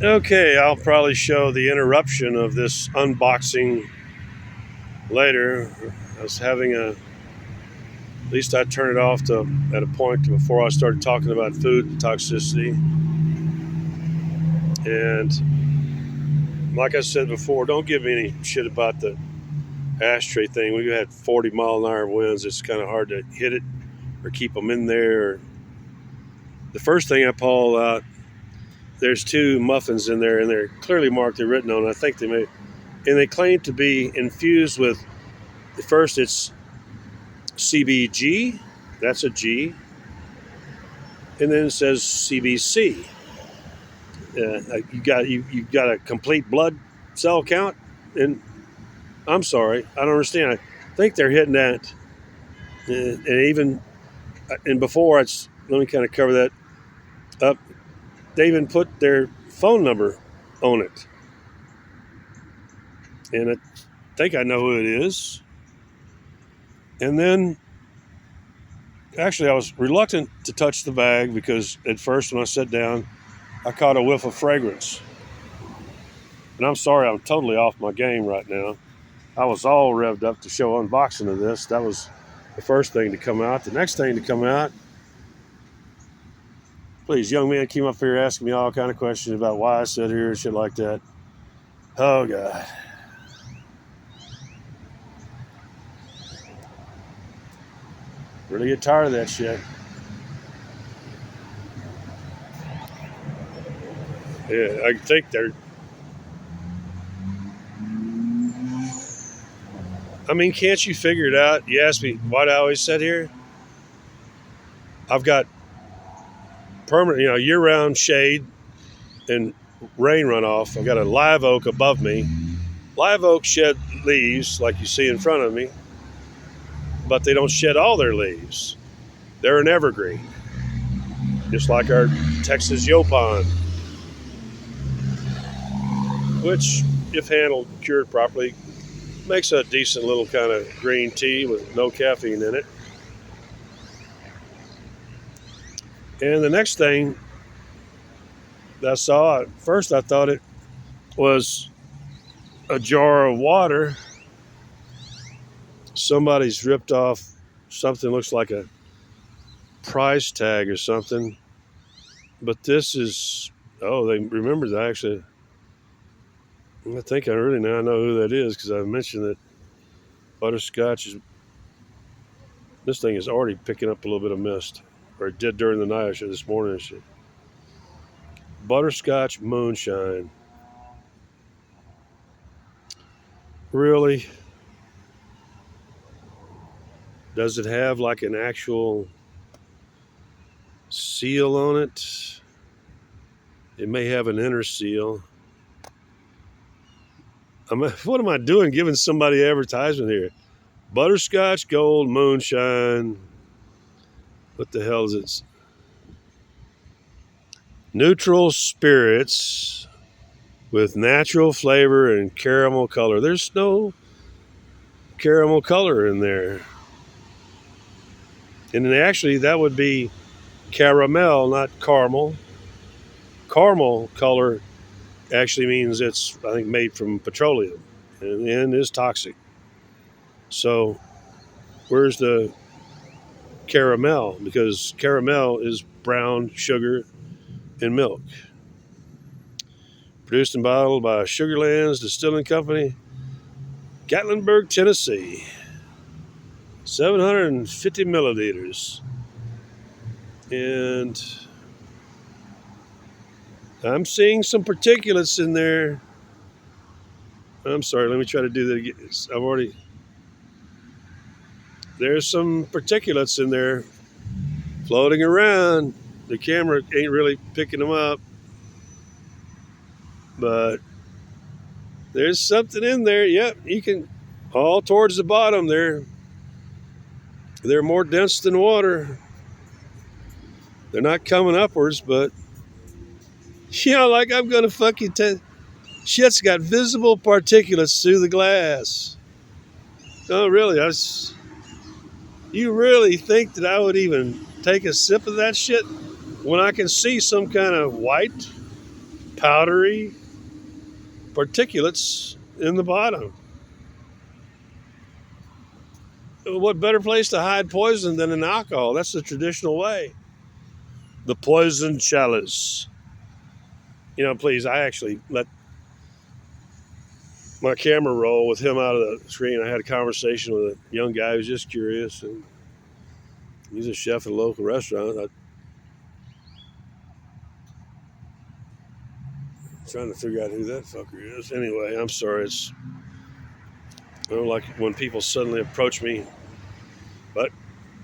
Okay, I'll probably show the interruption of this unboxing later. I was having a, at least I turned it off to at a point before I started talking about food toxicity. And like I said before, don't give me any shit about the ashtray thing. We had 40-mile-an-hour winds. It's kind of hard to hit it or keep them in there. The first thing I pull out, there's two muffins in there, and they're clearly marked. They're written on. I think they may, and they claim to be infused with. The first, it's CBG. That's a G, and then it says CBC. You got a complete blood cell count, and I'm sorry, I don't understand. I think they're hitting that, and even and before it's. Let me kind of cover that up. They even put their phone number on it, and I think I know who it is. And then, actually, I was reluctant to touch the bag because at first, when I sat down, I caught a whiff of fragrance. And I'm sorry, I'm totally off my game right now. I was all revved up to show unboxing of this. That was the first thing to come out. The next thing to come out, please, young man came up here asking me all kind of questions about why I sit here and shit like that. Oh, God. Really get tired of that shit. Yeah, I think they're. I mean, can't you figure it out? You ask me why do I always sit here? I've got permanent, year-round shade and rain runoff. I've got a live oak above me. Live oak shed leaves like you see in front of me, but they don't shed all their leaves. They're an evergreen, just like our Texas Yopon, which, if handled, cured properly, makes a decent little kind of green tea with no caffeine in it. And the next thing that I saw, at first I thought it was a jar of water. Somebody's ripped off something looks like a price tag or something. But this is, oh, they remember that actually. I think I really now know who that is because I mentioned that butterscotch is, this thing is already picking up a little bit of mist, or it did during the night, I should this morning. I should. Butterscotch moonshine. Really? Does it have like an actual seal on it? It may have an inner seal. What am I doing giving somebody advertisement here? Butterscotch Gold Moonshine. What the hell is it? Neutral spirits with natural flavor and caramel color. There's no caramel color in there. And then actually, that would be caramel, not caramel. Caramel color actually means it's, I think, made from petroleum and is toxic. So, where's the caramel? Because caramel is brown sugar and milk. Produced and bottled by Sugarlands Distilling Company, Gatlinburg, Tennessee. 750 milliliters. And I'm seeing some particulates in there. I'm sorry, let me try to do that again. There's some particulates in there floating around. The camera ain't really picking them up, but there's something in there. Yep, you can, all towards the bottom there. They're more dense than water. They're not coming upwards, but like I'm gonna fucking shit's got visible particulates through the glass. Oh, really? You really think that I would even take a sip of that shit when I can see some kind of white powdery particulates in the bottom. What better place to hide poison than in alcohol? That's the traditional way. The poison chalice. Please, I actually let my camera roll with him out of the screen. I had a conversation with a young guy who's just curious, and he's a chef at a local restaurant. I'm trying to figure out who that fucker is. Anyway, I'm sorry. I don't like when people suddenly approach me, but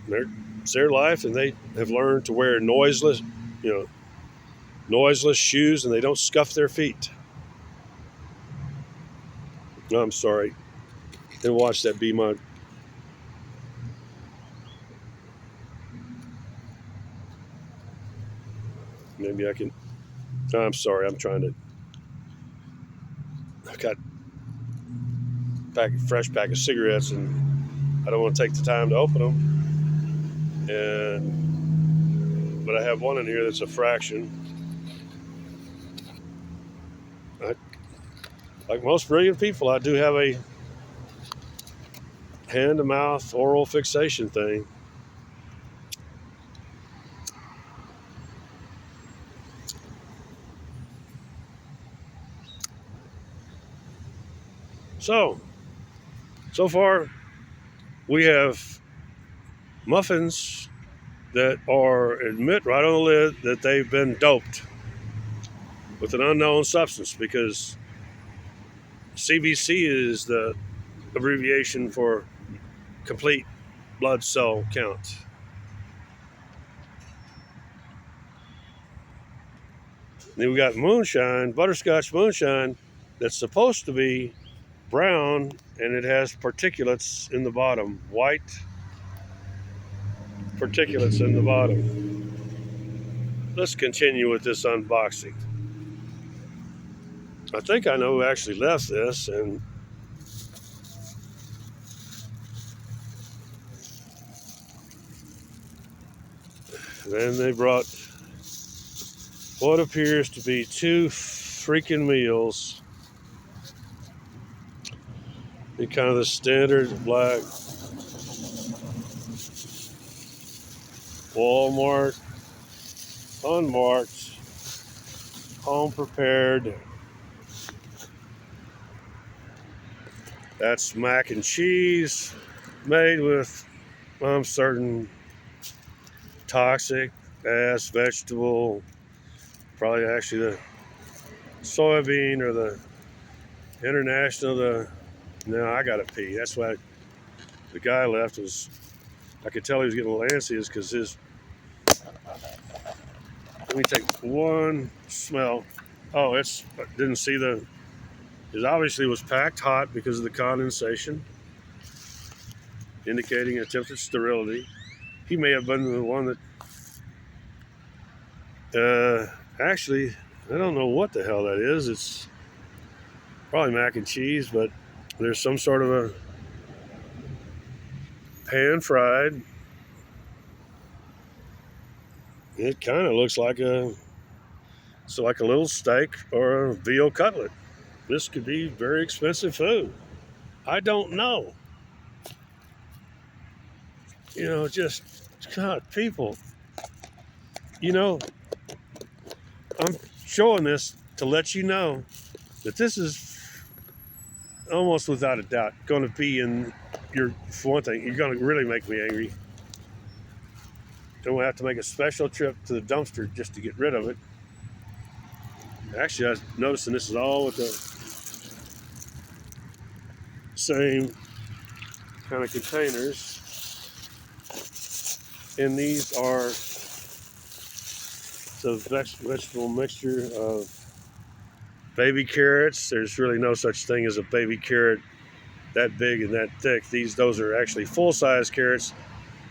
it's their life, and they have learned to wear noiseless shoes, and they don't scuff their feet. No, I'm sorry. And watch that be my. Maybe I can. No, I'm sorry. I got a fresh pack of cigarettes, and I don't want to take the time to open them. But I have one in here that's a fraction. Like most brilliant people, I do have a hand-to-mouth oral fixation thing. So far, we have muffins that admit right on the lid that they've been doped with an unknown substance, because CBC is the abbreviation for complete blood cell count. Then we got moonshine, butterscotch moonshine, that's supposed to be brown, and it has particulates in the bottom, white particulates in the bottom. Let's continue with this unboxing. I think I know who actually left this, and then they brought what appears to be 2 freaking meals in kind of the standard black Walmart unmarked home prepared. That's mac and cheese made with, I'm certain, toxic ass vegetable, probably actually the soybean or the international. No, I gotta pee. That's why the guy left. I could tell he was getting a little antsy, is because let me take one smell. Oh, didn't see it obviously was packed hot because of the condensation, indicating attempted sterility. He may have been the one that, actually, I don't know what the hell that is. It's probably mac and cheese, but there's some sort of a pan fried. It kind of looks like a little steak or a veal cutlet. This could be very expensive food. I don't know. Just, God, people. I'm showing this to let you know that this is almost without a doubt going to be for one thing, you're going to really make me angry. Then we'll have to make a special trip to the dumpster just to get rid of it. Actually, I was noticing this is all with the same kind of containers. And these are the vegetable mixture of baby carrots. There's really no such thing as a baby carrot that big and that thick. Those are actually full-size carrots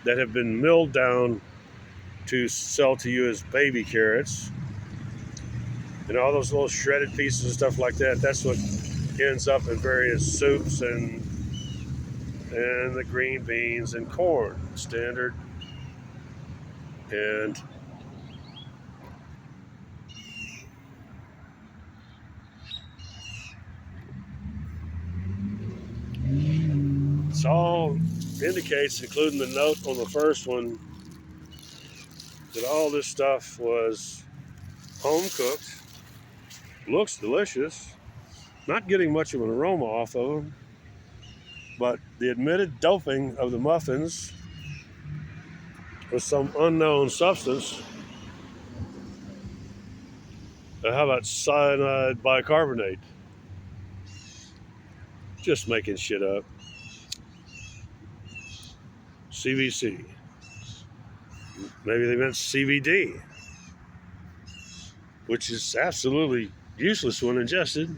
that have been milled down to sell to you as baby carrots. And all those little shredded pieces and stuff like that, that's what ends up in various soups and the green beans and corn, standard. And this all indicates, including the note on the first one, that all this stuff was home cooked. Looks delicious. Not getting much of an aroma off of them, but the admitted doping of the muffins with some unknown substance. How about cyanide bicarbonate? Just making shit up. CVC. Maybe they meant CBD, which is absolutely useless when ingested.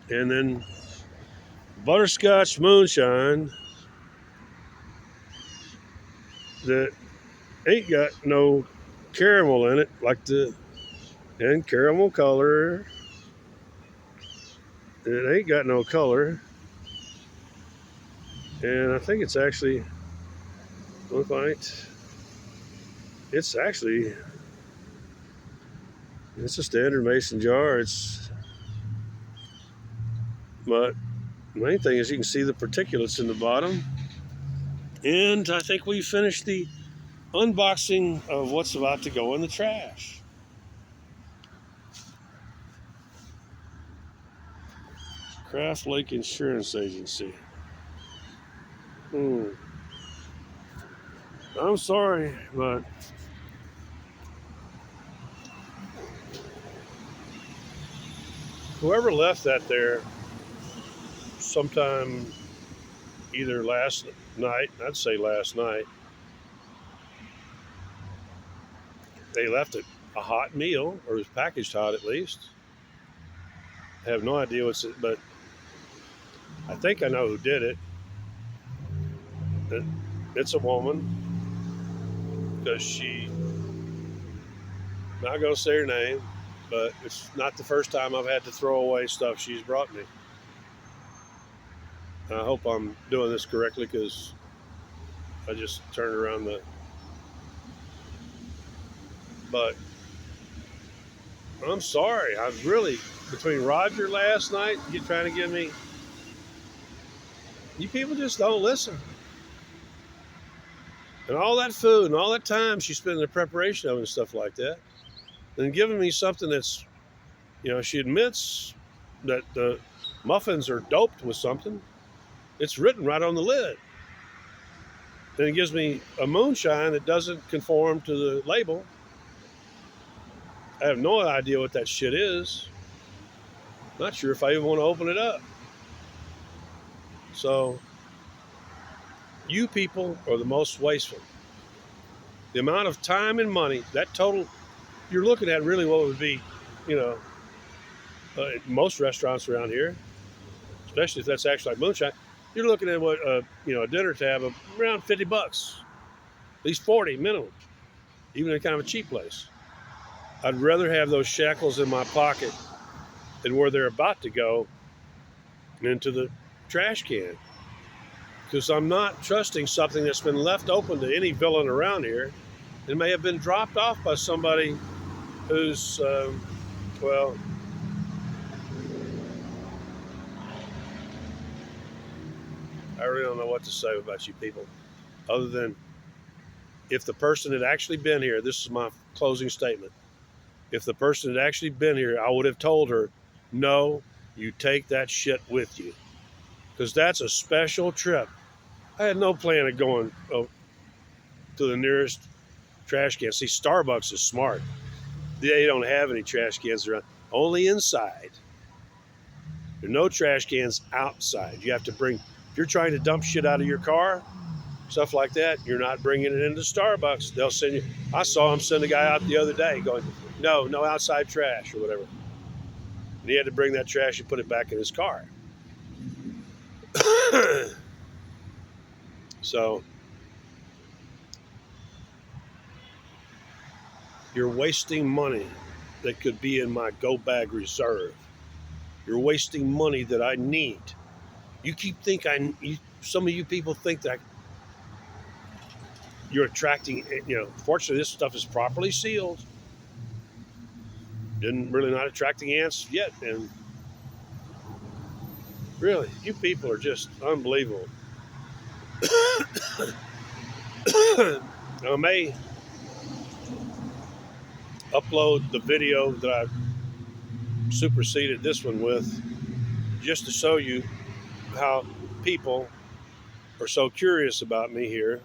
And then butterscotch moonshine that ain't got no caramel in it, and caramel color. It ain't got no color. And I think it's actually, look like it's a standard mason jar. But the main thing is you can see the particulates in the bottom. And I think we finished the unboxing of what's about to go in the trash. Craft Lake Insurance Agency. I'm sorry, but whoever left that there sometime either last night, I'd say last night, they left it a hot meal, or it was packaged hot at least. I have no idea what's it, but I think I know who did it. It's a woman, because I'm not going to say her name, but it's not the first time I've had to throw away stuff she's brought me. I hope I'm doing this correctly, because I just turned around but I'm sorry. I was really, between Roger last night, trying to give me, you people just don't listen. And all that food and all that time she spent in the preparation of it and stuff like that, and giving me something that's, she admits that the muffins are doped with something. It's written right on the lid. Then it gives me a moonshine that doesn't conform to the label. I have no idea what that shit is. Not sure if I even want to open it up. So, you people are the most wasteful. The amount of time and money, that total, you're looking at really what would be, most restaurants around here, especially if that's actually like moonshine, you're looking at what, a dinner tab of around $50, at least 40 minimum, even in kind of a cheap place. I'd rather have those shackles in my pocket than where they're about to go into the trash can. Because I'm not trusting something that's been left open to any villain around here. It may have been dropped off by somebody who's, I really don't know what to say about you people, other than if the person had actually been here, this is my closing statement. If the person had actually been here, I would have told her, no, you take that shit with you. Because that's a special trip. I had no plan of going to the nearest trash can. See, Starbucks is smart. They don't have any trash cans around, only inside. There are no trash cans outside. You have to if you're trying to dump shit out of your car, stuff like that, you're not bringing it into Starbucks. They'll send you. I saw him send a guy out the other day going, no outside trash or whatever. And he had to bring that trash and put it back in his car. So, you're wasting money that could be in my go bag reserve. You're wasting money that I need. You keep some of you people think that you're attracting, fortunately this stuff is properly sealed. Really not attracting ants yet. And really, you people are just unbelievable. I may upload the video that I superseded this one with just to show you how people are so curious about me here,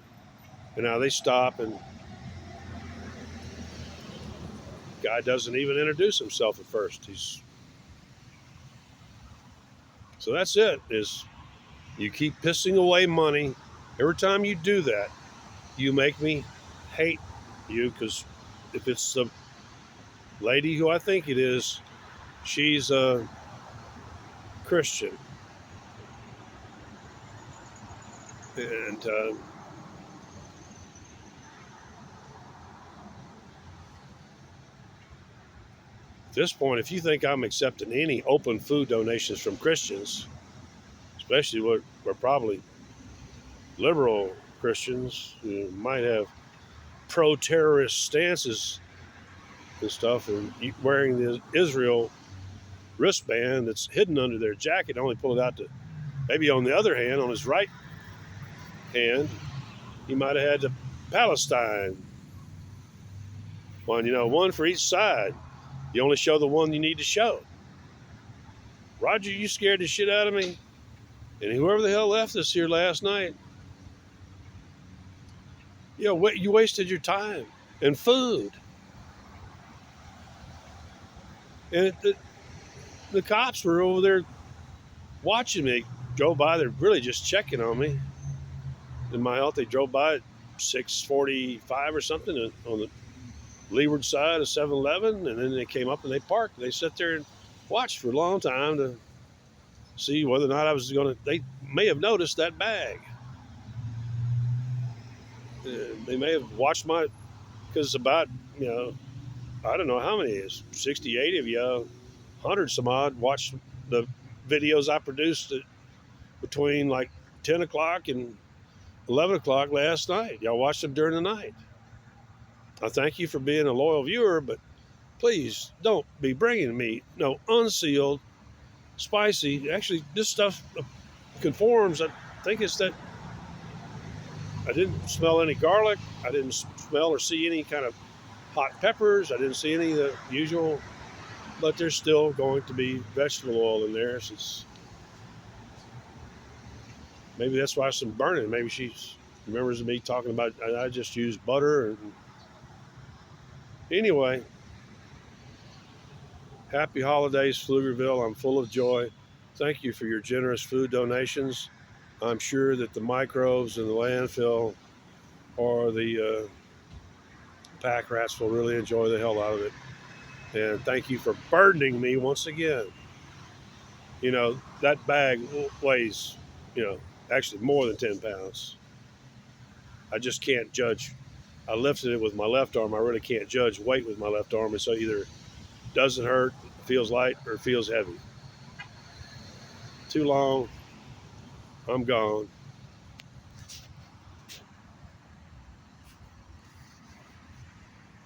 and now they stop, and guy doesn't even introduce himself at first. So that's it, is you keep pissing away money. Every time you do that, you make me hate you, because if it's the lady who I think it is, she's a Christian. And at this point, if you think I'm accepting any open food donations from Christians, especially what we're probably liberal Christians who might have pro-terrorist stances and stuff, and wearing the Israel wristband that's hidden under their jacket, only pull it out to maybe on the other hand, on his right hand, he might have had the Palestine one, one for each side. You only show the one you need to show. Roger, you scared the shit out of me. And whoever the hell left us here last night, you wasted your time and food. And the cops were over there watching me. Drove by, they're really just checking on me in my health. They drove by at 6:45 or something on the leeward side of 7-Eleven, and then they came up and they parked. They sat there and watched for a long time to see whether or not I was going to. They may have noticed that bag. They may have watched because it's about, I don't know how many it is, 68 of you, 100 some odd, watched the videos I produced between like 10 o'clock and 11 o'clock last night. Y'all watched them during the night. I thank you for being a loyal viewer, but please don't be bringing me no unsealed, spicy. Actually, this stuff conforms. I think it's that I didn't smell any garlic. I didn't smell or see any kind of hot peppers. I didn't see any of the usual, but there's still going to be vegetable oil in there. So maybe that's why some burning. Maybe she remembers me talking about I just used butter. And anyway, happy holidays, Pflugerville. I'm full of joy. Thank you for your generous food donations. I'm sure that the microbes in the landfill or the pack rats will really enjoy the hell out of it. And thank you for burdening me once again. That bag weighs, actually more than 10 pounds. I just can't judge. I lifted it with my left arm. I really can't judge weight with my left arm. And so either doesn't hurt, feels light, or feels heavy. Too long. I'm gone.